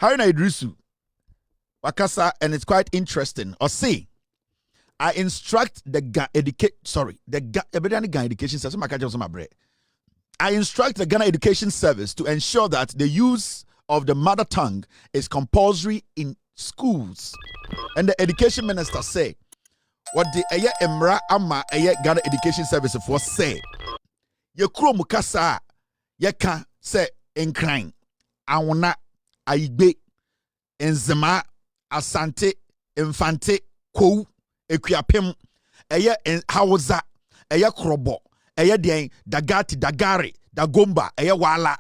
Haruna Idrisu wakasa, and it's quite interesting. Or say, I instruct the Ghana Education Service. I instruct the Ghana Education Service to ensure that the use of the mother tongue is compulsory in schools. And the education minister say, what the emra ama Ghana Education Service for say, ye kuro mukasa ye can say enkran awona aigbe enzema asante infante kou ekuapem hausa krobo den dagati dagare dagomba wala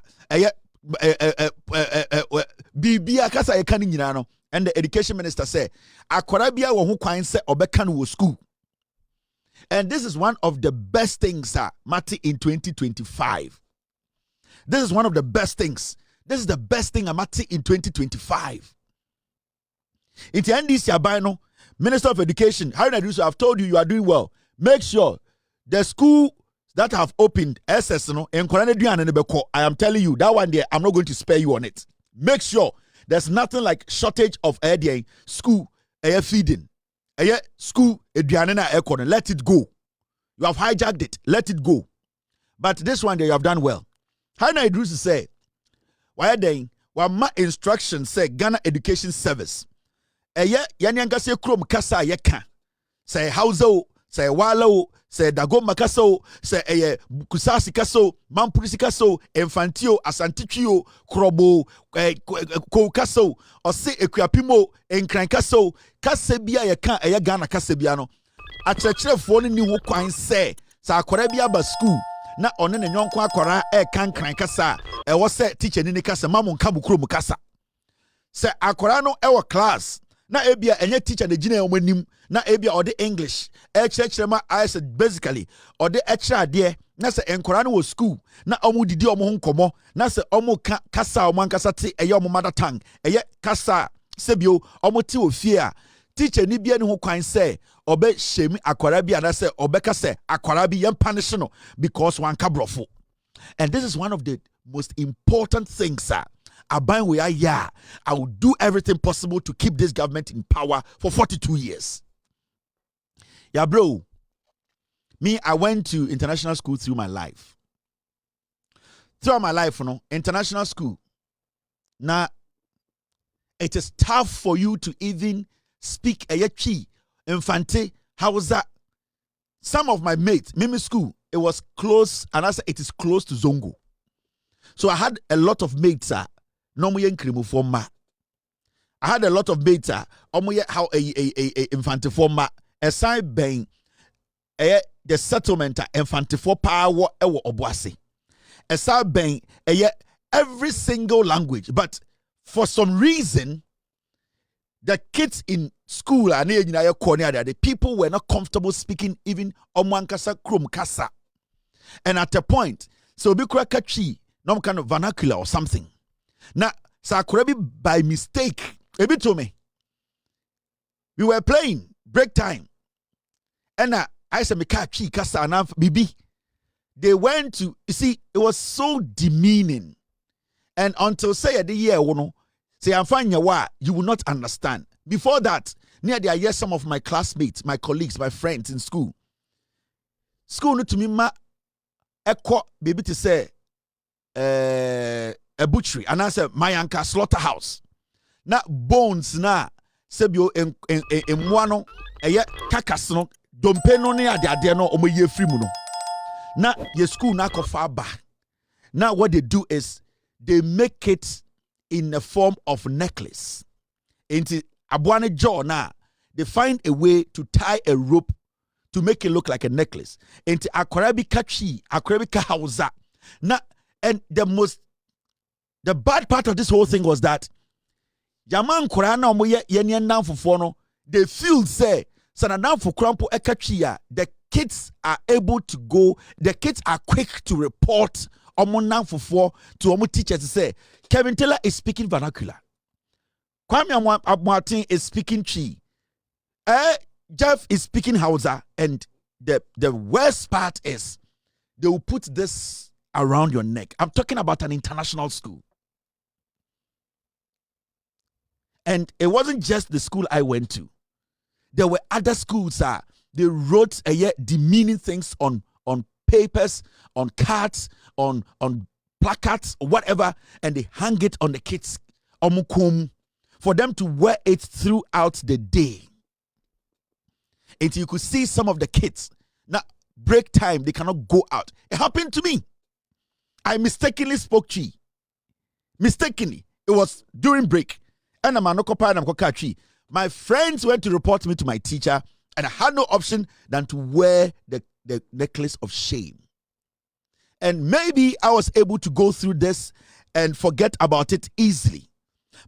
bibia kasa ye kan nyina no. And the education minister said, akwara wo ho kwan se obeka no wo school. And this is one of the best things, Mati, in 2025. This is one of the best things. This is the best thing, Mati, in 2025. In the NDC Abino, Minister of Education, Haruna Idrisu, I've told you, you are doing well. Make sure the school that have opened SS, I am telling you, that one day, I'm not going to spare you on it. Make sure there's nothing like shortage of school feeding. School let it go. You have hijacked it. Let it go. But this one day you have done well. Haruna Idrisu say, why then? My instructions say Ghana Education Service. Yanyanka say krom kasa yeka. Say hausa, say wala, say dagoma kaso, say kusasi kaso, mampurisi kaso, infantio, asantichio, krobo, ko kaso, or say ekuapimo, enkran kaso, kasebia yeka Ghana kasebiano. Achechere phone ni wo kwan say, sa akwara bia ba school. Na one ne nyonko akwara kan kran kasa, wo say teacher ni kasa, mamu nka bukuro kasa. Say akwara no class. Na ebia enye teacher de gina omanim na ebia ode English ma I said basically ode extra de na se enkora no school na omu didi omo ho nkomo na se omo kasa omo ankasa te omo mother tongue kasa sebio omo te ofie a teacher ni bia ne ho kwan se obe shemi akwara bia na se obe ka se akwara bi yem punish no because one kabrofo. And this is one of the most important things, sir. I will do everything possible to keep this government in power for 42 years. Yeah, bro. Me, I went to international school through my life. Throughout my life, international school. Now, it is tough for you to even speak a chi, infante, how was that? Some of my mates, Mimi school, it was close, and I said it is close to Zongo. So I had a lot of mates, no mo yenkrimu forma. I had a lot of mates, how a infante forma, a side bang, the settlement, infante for power, obuasi. A side bang, every single language, but for some reason, the kids in school the people were not comfortable speaking even Omwankasa Krum Kasa. And at a point, so be krakachi, no kind of vernacular or something. Now, Sakurebi by mistake, a bit to me. We were playing break time. And I said, Mikachi Kasa and Bibi. They went to, you see, it was so demeaning. And until say the year, say I'm fine, you will not understand. Before that, near there, yes, some of my classmates, my colleagues, my friends in school. School to me, ma echo baby to say a butchery, and I said my uncle slaughterhouse. Na bones na sebio emwano kakasno dompe no ne ade no omoye free mu no. Na ye school na kofa ba. Now what they do is they make it in the form of necklace. Into abwane jaw na they find a way to tie a rope to make it look like a necklace. Into akwarabi kachi, akwarabi kahauza. Na and the bad part of this whole thing was that Yaman Korana omoye yenyen down for no, they feel say sanadam for crampo ekachia. The kids are able to go, the kids are quick to report omonam for to omo teachers to say Kevin Taylor is speaking vernacular. Kwame Martin is speaking Chi. Jeff is speaking Hausa, and the worst part is they will put this around your neck. I'm talking about an international school. And it wasn't just the school I went to. There were other schools they wrote demeaning things on papers, on cards, on placards, or whatever, and they hang it on the kids' omukum for them to wear it throughout the day. And you could see some of the kids, now break time, they cannot go out. It happened to me. I mistakenly spoke Chi. Mistakenly. It was during break. And my friends went to report me to my teacher, and I had no option than to wear the necklace of shame. And maybe I was able to go through this and forget about it easily.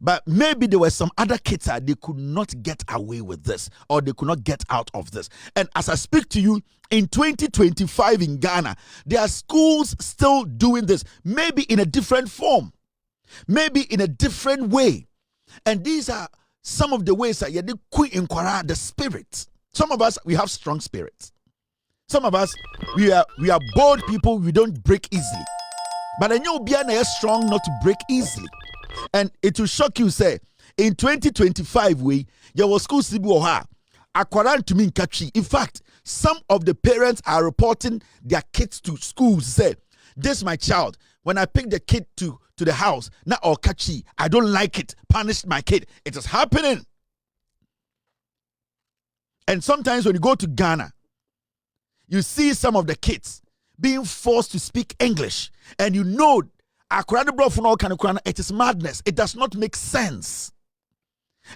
But maybe there were some other kids that they could not get away with this, or they could not get out of this. And as I speak to you, in 2025 in Ghana, there are schools still doing this, maybe in a different form, maybe in a different way. And these are some of the ways that you inquire the spirit. Some of us, we have strong spirits. Some of us, we are bold people, we don't break easily. But I know Biana is strong not to break easily. And it will shock you, say, in 2025, your school according to me in Kachi. In fact, some of the parents are reporting their kids to schools, say, this my child. When I pick the kid to the house, now or Kachi, I don't like it. Punish my kid. It is happening. And sometimes when you go to Ghana, you see some of the kids being forced to speak English, and you know, it is madness. It does not make sense.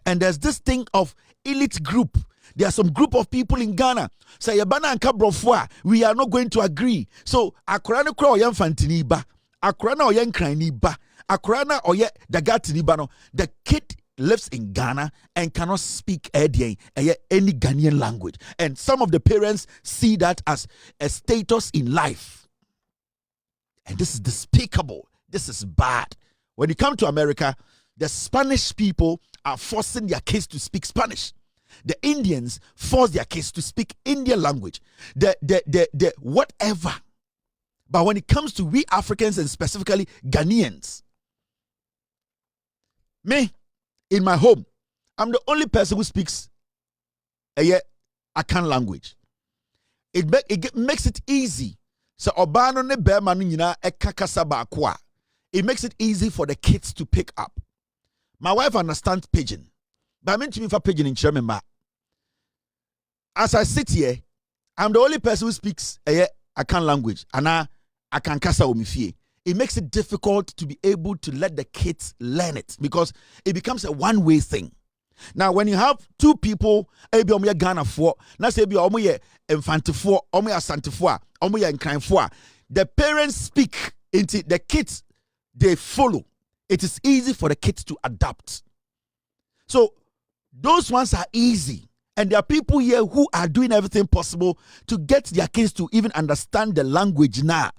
And there's this thing of elite group. There are some group of people in Ghana say we are not going to agree. So akorana kra oyen fantini ba, akorana oyen krani ba, akorana oye dagatini ba no. The kid lives in Ghana and cannot speak any Ghanaian language. And some of the parents see that as a status in life. And this is despicable. This is bad. When you come to America, the Spanish people are forcing their kids to speak Spanish. The Indians force their kids to speak Indian language. The whatever. But when it comes to we Africans and specifically Ghanaians, me, in my home, I'm the only person who speaks Akan language. It makes it easy. So obano ne bema nyina ekakasa ba kwa. It makes it easy for the kids to pick up. My wife understands pidgin, but I mean to me for pidgin in German. As I sit here, I'm the only person who speaks Akan language, and I can kasa omifie. It makes it difficult to be able to let the kids learn it because it becomes a one-way thing. Now, when you have two people, ebi Ghana for, na say ebi omo infante for, omo asante for, omo nkran for, the parents speak into the kids, they follow. It is easy for the kids to adapt. So those ones are easy. And there are people here who are doing everything possible to get their kids to even understand the language now.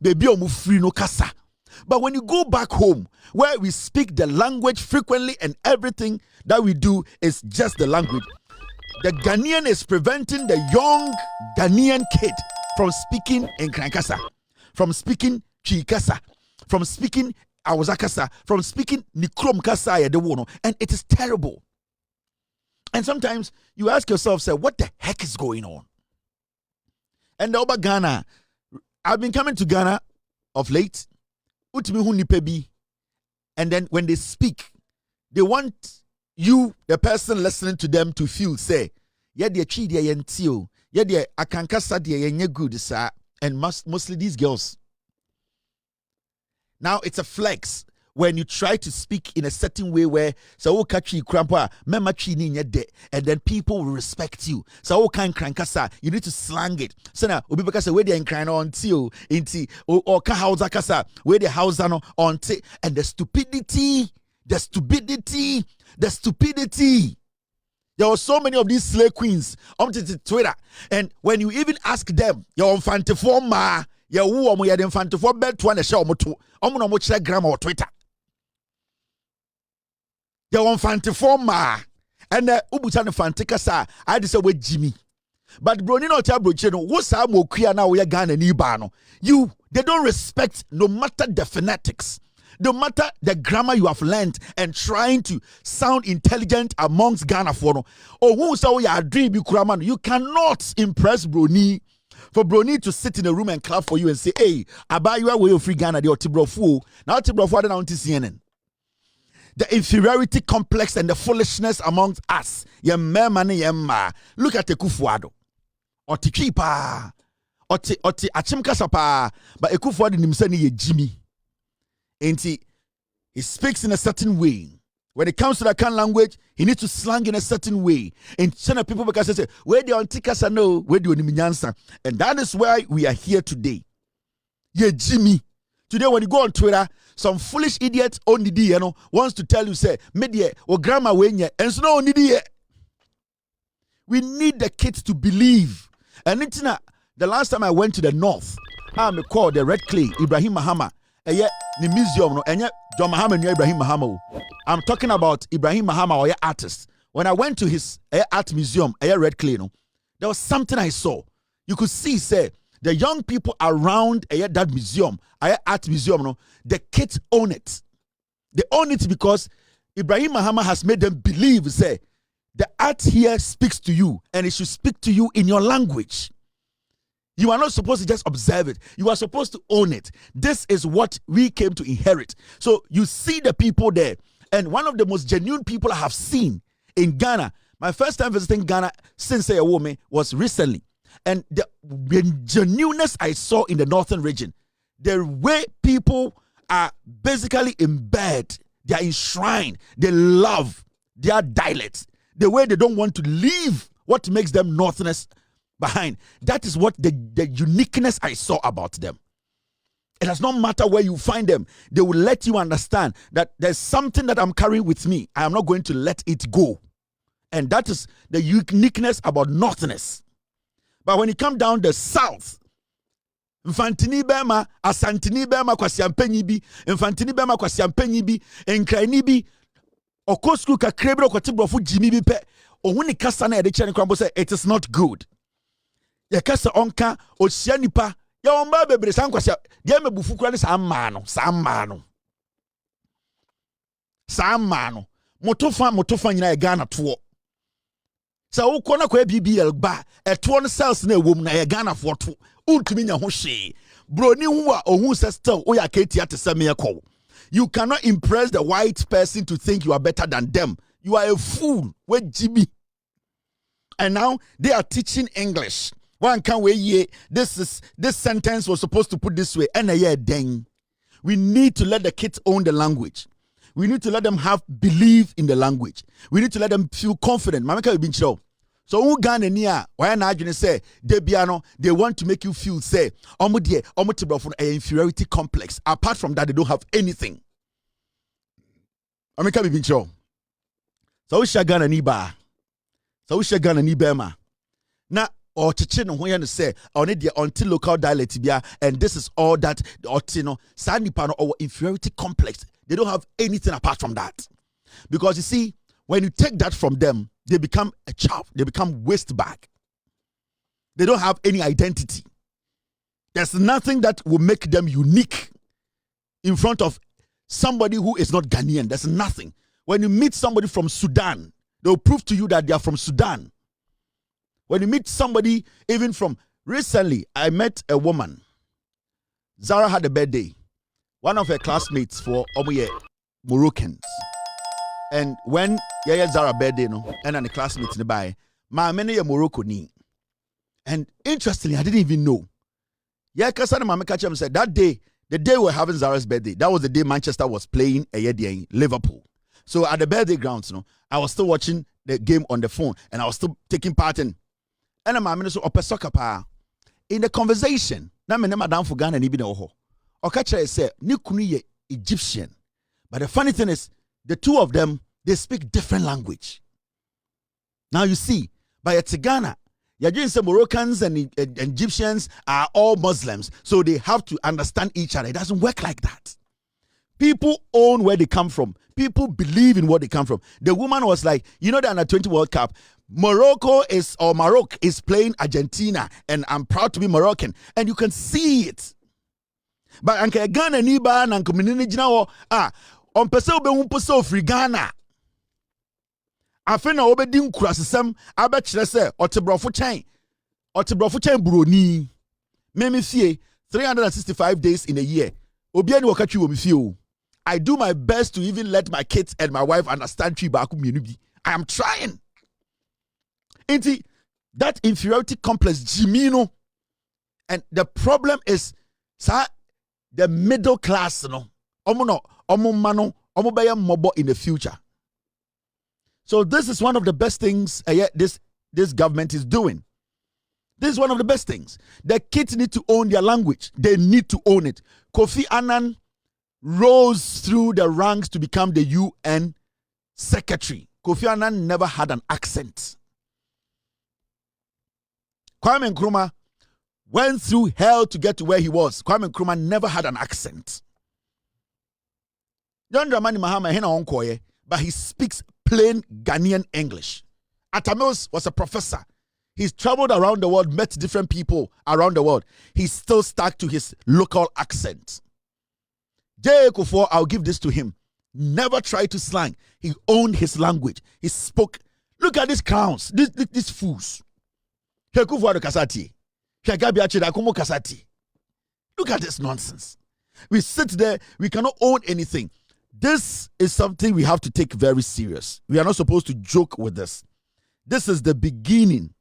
Baby omu free no kasa. But when you go back home, where we speak the language frequently and everything that we do is just the language, the Ghanaian is preventing the young Ghanaian kid from speaking in Krankasa, from speaking Chikasa, from speaking Awazakasa, from speaking Nikrom Kasa, and it is terrible. And sometimes you ask yourself, say, what the heck is going on? And the Oba Ghana, I've been coming to Ghana of late. And then when they speak, they want you, the person listening to them, to feel, say, yeah, they're cheating, yeah, they're akankasa, they're good, sir. And mostly these girls. Now it's a flex when you try to speak in a certain way where so catch you crampa memachi ni nyede, and then people will respect you. So can krankasa, you need to slang it. So now obi beka say where they crying on till inti or ka house kasa where the house on and the stupidity. There were so many of these slave queens on Twitter, and when you even ask them, you're on fantiform ma. Ya wu omo ya dem fante for bet to na sha omo to omo no mo kire gram or Twitter ya won fante for ma and ubuta ne fante kasa I dey say we Jimmy but broni no cha broche no wo sa mo kua na wo ya Ghana ni ba no they don't respect no matter the phonetics, No matter the grammar you have learned and trying to sound intelligent amongst Ghana for no, or who say you are dream you cannot impress Brony. For Brony to sit in a room and clap for you and say, hey, about you are way of free Ghana, the Otibrofu. Now Otibrofu, I don't want to see CNN. The inferiority complex and the foolishness amongst us. Look at the Kufuado. Oti chipa. Oti achimka sapa. But Kufuado nimsani ye Jimmy. And he speaks in a certain way. When it comes to the Kan language, he needs to slang in a certain way. And some people because they say, where the Antikasa know, where do you Niminyansa? And that is why we are here today. Yeah, Jimmy. Today, when you go on Twitter, some foolish idiot only wants to tell you, say, media or grammar when and so no need. We need the kids to believe. And it's not the last time I went to the north, I'm called the Red Clay, Ibrahim Mahama. And yet the museum no and yet John Mahama and Ibrahim Mahama. I'm talking about Ibrahim Mahama or artist. When I went to his art museum, Red Clay, no, there was something I saw. You could see, say, the young people around that museum, art museum, no, the kids own it. They own it because Ibrahim Mahama has made them believe, say, the art here speaks to you and it should speak to you in your language. You are not supposed to just observe it. You are supposed to own it. This is what we came to inherit. So you see the people there. And one of the most genuine people I have seen in Ghana, my first time visiting Ghana since a woman was recently. And the genuineness I saw in the northern region, the way people are basically in bed, they are enshrined, they love their dialects, the way they don't want to leave what makes them northerners behind. That is what the uniqueness I saw about them. It does not matter where you find them. They will let you understand that there's something that I'm carrying with me. I am not going to let it go. And that is the uniqueness about northerners. But when you come down the south, Infantini Bema, Asantini Bema, Kwasiampenyi bi, Infantini Bema, Kwasiampenyi bi, Enkraini bi, Okosku ka krebro kwatibro fu Jimmy bi pe, ohuni kasa na yede chani kwambo say it is not good. Ya kasa onka osia nipa ya omba bebre san kwasia dia mebufu kura ne sa mano motofa nyina ya Ghana to. Sa wo na kwa BBL ba eto no cells na ewom na ya Ghana fo to untumi nya ho hwe bro ni hu a ohun se still o ya ketia te se me ekọ. You cannot impress the white person to think you are better than them. You are a fool. With Jimmy. And now they are teaching English. One can wait. This sentence was supposed to put this way. And a year dang. We need to let the kids own the language. We need to let them have belief in the language. We need to let them feel confident. Mamaka been show. So who Ghana niya? Why not you say Debiano? They want to make you feel say omutibro an inferiority complex. Apart from that, they don't have anything. Mamaka been show. So we shall Ghana ni ba. So we shall Ghana ni bema. Na or chichino when you say only the until local dialect bia, and this is all that otino sani pano or inferiority complex. They don't have anything apart from that. Because you see, when you take that from them, they become a chaff. They become waste bag. They don't have any identity. There's nothing that will make them unique in front of somebody who is not Ghanaian. There's nothing. When you meet somebody from Sudan, they'll prove to you that they are from Sudan. When you meet somebody even from, recently, I met a woman. Zara had a birthday. One of her classmates for Moroccans. And when Zara birthday, and the classmates nearby, my many a Morocco ni. And interestingly, I didn't even know. Kasana Mama Kachem said that day, the day we're having Zara's birthday, that was the day Manchester was playing in Liverpool. So at the birthday grounds, I was still watching the game on the phone and I was still taking part in. And I'm a soccer pa. In the conversation, na me madam for Ghana ni bi na ho. Okacha say ni kunu ye Egyptian. But the funny thing is, the two of them, they speak different language. Now you see, by Ghana, you're doing some Moroccans and Egyptians are all Muslims, so they have to understand each other. It doesn't work like that. People own where they come from. People believe in what they come from. The woman was like, you know, the under 20 World Cup, Morocco is playing Argentina, and I'm proud to be Moroccan. And you can see it. But anka Ghana ni ba na nkomini gina wo on pese obehu pese ofri Ghana. Afe na obedi nkurasesem abekire se otebrofo chen broni. Me fie 365 days in a year. Obi ani wakatwi wo me fie o. I do my best to even let my kids and my wife understand tree baako mienu bi. I am trying. Inti that inferiority complex Jimino, and the problem is the middle class no omo baya mobo in the future. So this is one of the best things this government is doing. This is one of the best things. The kids need to own their language. They need to own it. Kofi Annan rose through the ranks to become the UN secretary. Kofi Annan never had an accent. Kwame Nkrumah went through hell to get to where he was. Kwame Nkrumah never had an accent. John Dramani Mahama hena onkoye, but he speaks plain Ghanaian English. Atamils was a professor. He's traveled around the world, met different people around the world. He still stuck to his local accent. J. Kufuor, I'll give this to him. Never tried to slang. He owned his language. He spoke. Look at these clowns, these fools. Look at this nonsense. We sit there, we cannot own anything. This is something we have to take very serious. We are not supposed to joke with this. This is the beginning.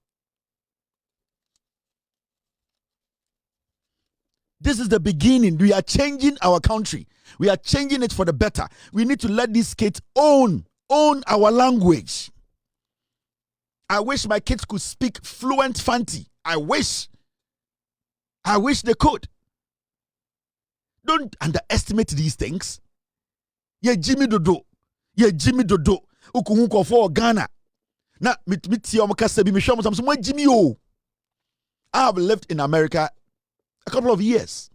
This is the beginning. We are changing our country. We are changing it for the better. We need to let these kids own our language. I wish my kids could speak fluent Fanti. I wish they could. Don't underestimate these things. Ye Jimmy Dodo. Ukuhuko for Ghana. Na mitmiti omkase bi mehwam sam so Jimmy o. I have lived in America a couple of years.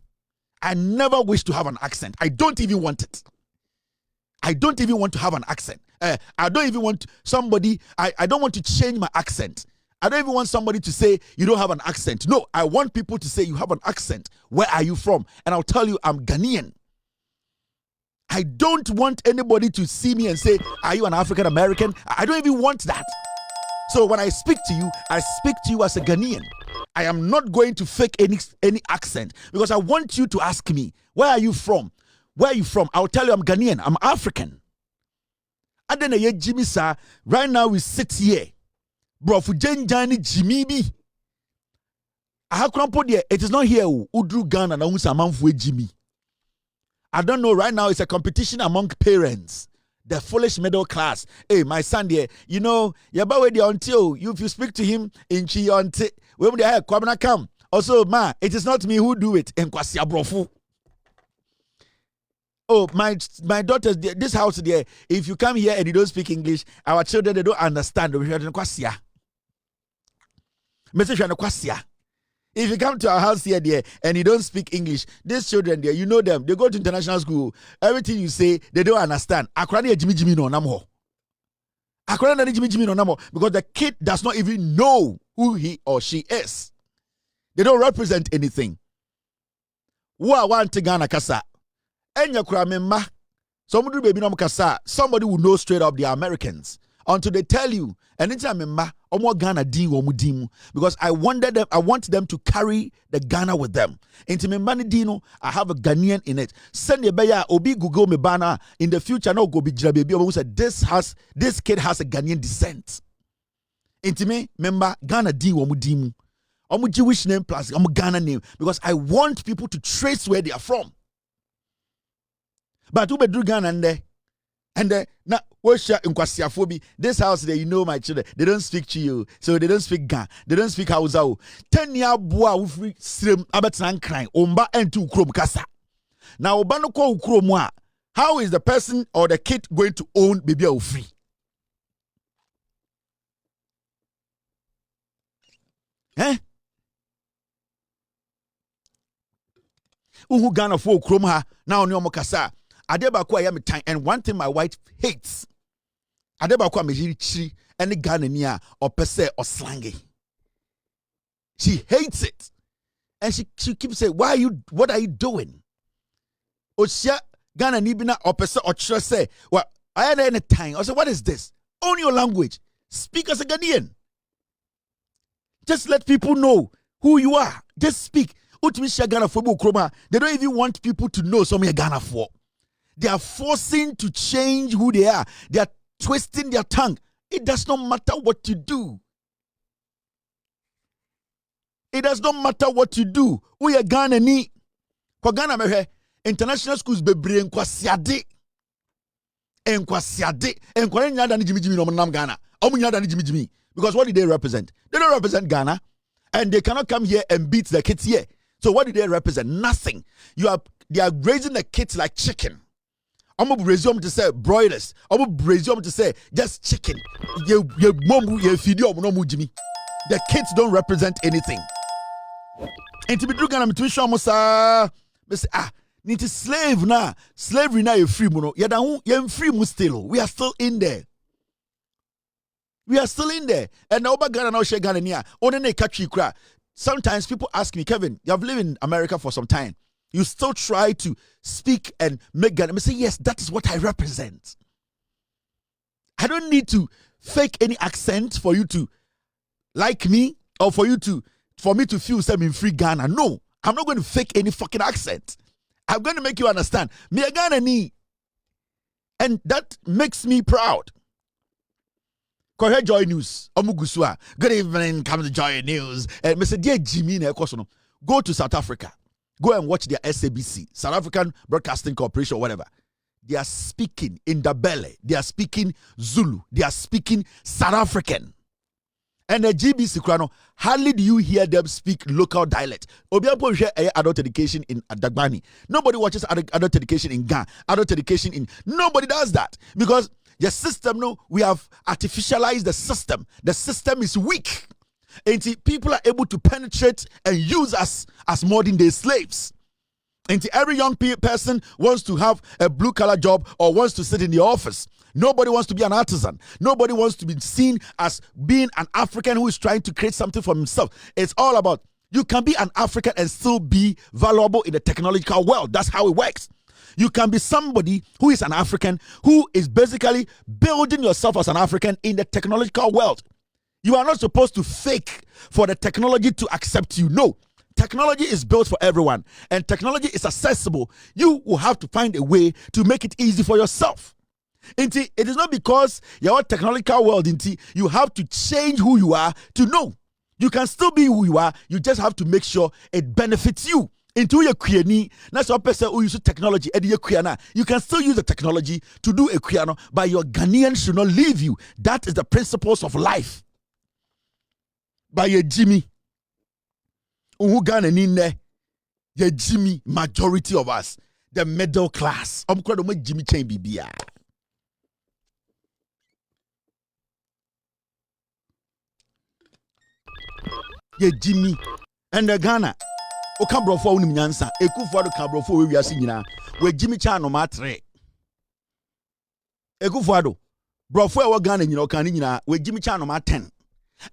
I never wish to have an accent. I don't even want it. I don't even want to have an accent. I don't even want somebody, I don't want to change my accent. I don't even want somebody to say you don't have an accent. No, I want people to say you have an accent. Where are you from? And I'll tell you I'm Ghanaian. I don't want anybody to see me and say, are you an African American? I don't even want that. So when I speak to you, I speak to you as a Ghanaian. I am not going to fake any accent because I want you to ask me, where are you from? Where are you from? I'll tell you I'm Ghanaian. I'm African. Jimmy sir, right now we sit here. Bro, for Jani Jimmy B. It is not here. Udru Ghana na unsa manfwe Jimmy. I don't know. Right now it's a competition among parents. The foolish middle class. Hey, my son there, you know, until if you speak to him in Chi until when they have come. Also, ma, it is not me who do it. Oh, my daughters, this house there, if you come here and you don't speak English, our children, they don't understand. If you come to our house here there and you don't speak English, these children there, you know them, they go to international school. Everything you say, they don't understand. Because the kid does not even know who he or she is. They don't represent anything. Somebody will know straight up they are Americans until they tell you. And it's because I want them to carry the Ghana with them. Into Dino, I have a Ghanaian in it. Send your baya obi Google me banner in the future. No go be baby who said this kid has a Ghanaian descent. Into me, member Ghana dimu. I'm Jewish name plus I'm Ghana name because I want people to trace where they are from. But who be Ghana and now this house there, you know my children, they don't speak to you, so they don't speak Ga, they don't speak Hausa. 10-year boy with stream abetan crying omba and two krom kasa. Now obano ko ukromwa. How is the person or the kid going to own baby or free? Uhu Ghana for ukrom ha now nyomo kasa. Adebako ayame time, and one thing my wife hates. Adebako amejiri any Ghana niya or pese or slangy. She hates it. And she keeps saying, what are you doing? Osia Ghana Nibina or person or church say, well, I had any time. I said, what is this? Own your language. Speak as a Ghanaian. Just let people know who you are. Just speak. Ghana for they don't even want people to know some Ghana for. They are forcing to change who they are. They are twisting their tongue. It does not matter what you do. It does not matter what you do. We are Ghana ni. Kwa Ghana mehe international schools bebre nkwasiade. Nkwasiade. Enkware nyada ni jimi no nam Ghana. Omu nyada ni jimi. Because what do they represent? They don't represent Ghana. And they cannot come here and beat the kids here. So what do they represent? Nothing. They are raising the kids like chicken. I'm going to resume to say broilers. I'm going to resume to say just chicken. The kids don't represent anything. And to be doing I'm to show say need to slave now. Slavery now you free mono. You're free still. We are still in there. We are still in there. And now Ghana now share Ghana near. Only catch you cry. Sometimes people ask me, Kevin, you have lived in America for some time. You still try to speak and make Ghana. I say, yes, that is what I represent. I don't need to fake any accent for you to like me or for me to feel I'm free Ghana. No, I'm not going to fake any fucking accent. I'm going to make you understand. Me a Ghana ni. And that makes me proud. Kohe Joy News. Omugusua. Good evening. Come to Joy News. And Mr. Dear Jimmy, go to South Africa. Go and watch their SABC, South African Broadcasting Corporation, or whatever. They are speaking in the belly. They are speaking Zulu. They are speaking South African. And the GBC Krano, hardly do you hear them speak local dialect. Obiapo share adult education in Dagbani. Nobody watches adult education in Ghana. Adult education in nobody does that because the system. No, we have artificialized the system. The system is weak. And people are able to penetrate and use us as modern day slaves. And every young person wants to have a blue collar job or wants to sit in the office. Nobody wants to be an artisan. Nobody wants to be seen as being an African who is trying to create something for himself. It's all about you can be an African and still be valuable in the technological world. That's how it works. You can be somebody who is an African who is basically building yourself as an African in the technological world. You are not supposed to fake for the technology to accept you. No. Technology is built for everyone. And technology is accessible. You will have to find a way to make it easy for yourself. It is not because you're a technological world. You have to change who you are to know. You can still be who you are. You just have to make sure it benefits you. Into your creani, that's what person who use technology. You can still use the technology to do a creano, but your Ghanaian should not leave you. That is the principles of life. By your Jimmy, who Ghana in there, your Jimmy, majority of us, the middle class. I'm quite a Jimmy Chain BBA. Your Jimmy and the Ghana. O Cabrofo Unyansa, a coup for the Cabrofo, we are singing now. Where Jimmy Chan no matre. A coup for Brofo or Ghana, Canina, where Jimmy Chan no 10.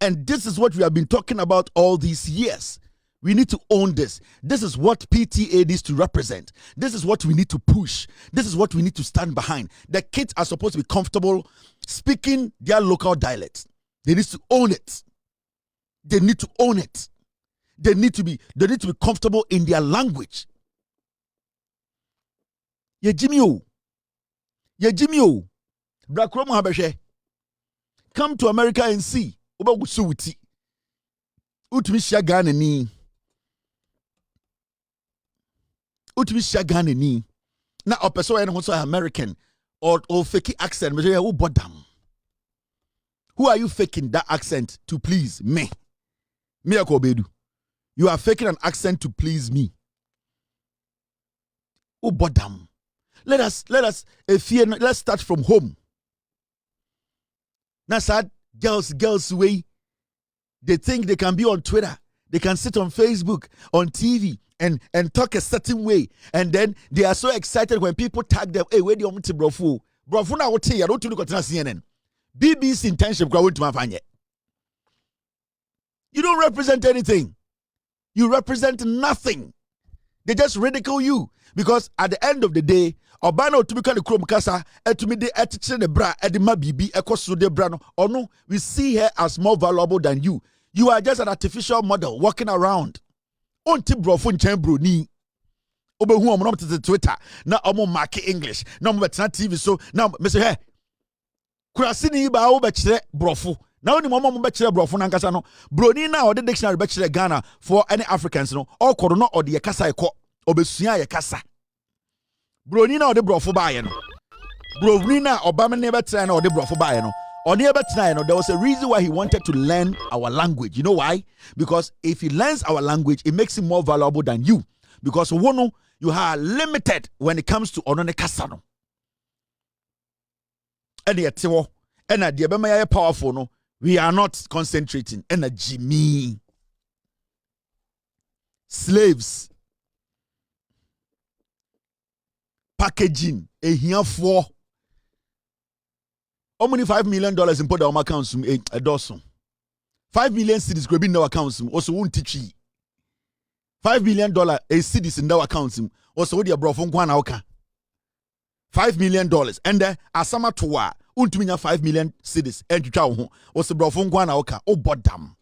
And this is what we have been talking about all these years. We need to own this. This is what PTA needs to represent. This is what we need to push. This is what we need to stand behind. The kids are supposed to be comfortable speaking their local dialect. They need to own it. They need to own it. They need to be comfortable in their language. Ye Jimmy O. Brakromo Habeshe. Come to America and see. Uba usuti. Utmisha Ghana ni. Utmisha Ghana ni. Na opeso ene also American or fake accent. Who are you faking that accent to please me? Me akobedu. You are faking an accent to please me. Oh, bodam. Let's start from home. Now, sad girls way. They think they can be on Twitter. They can sit on Facebook, on TV, and talk a certain way. And then they are so excited when people tag them. Hey, where do you want to brofu? Brofu na wote ya don't look at CNN. BBC intention kwa won't mafanye. You don't represent anything. You represent nothing. They just ridicule you because at the end of the day, Obano to become the chrome kasa, etumi de etiche the bra, edima bibi, ekosu de bra no. Or no, we see her as more valuable than you. You are just an artificial model walking around. Onti brofo nchen bro ni. Obe hu omo no Twitter. Na omo mark English. Na omo betena TV so. Na me say hey. Kurasi ni ba wo be kire brofo. Na oni mo be kire brofo na nkasa no. Broni na o de dictionary be kire Ghana for any Africans no. All kodo no o de kasa ekọ. Obesua ye kasa. Broni na o de brofo ba ye no. Broni na obama ne betra na o de brofo ba ye no. There was a reason why he wanted to learn our language. You know why? Because if he learns our language, it makes him more valuable than you. Because you are limited when it comes to onone kasano. And the powerful no, we are not concentrating. Energy me. Slaves. Packaging. A here for. How many $5 million in put our accounts a dozen? 5 million cedis grabbing no accounts also won't teach you. $5 million a cedis in our accounts also with your bro from $1 $5 million and then asama toa untumina 5 million cedis and you also bro from $1 oh bodam.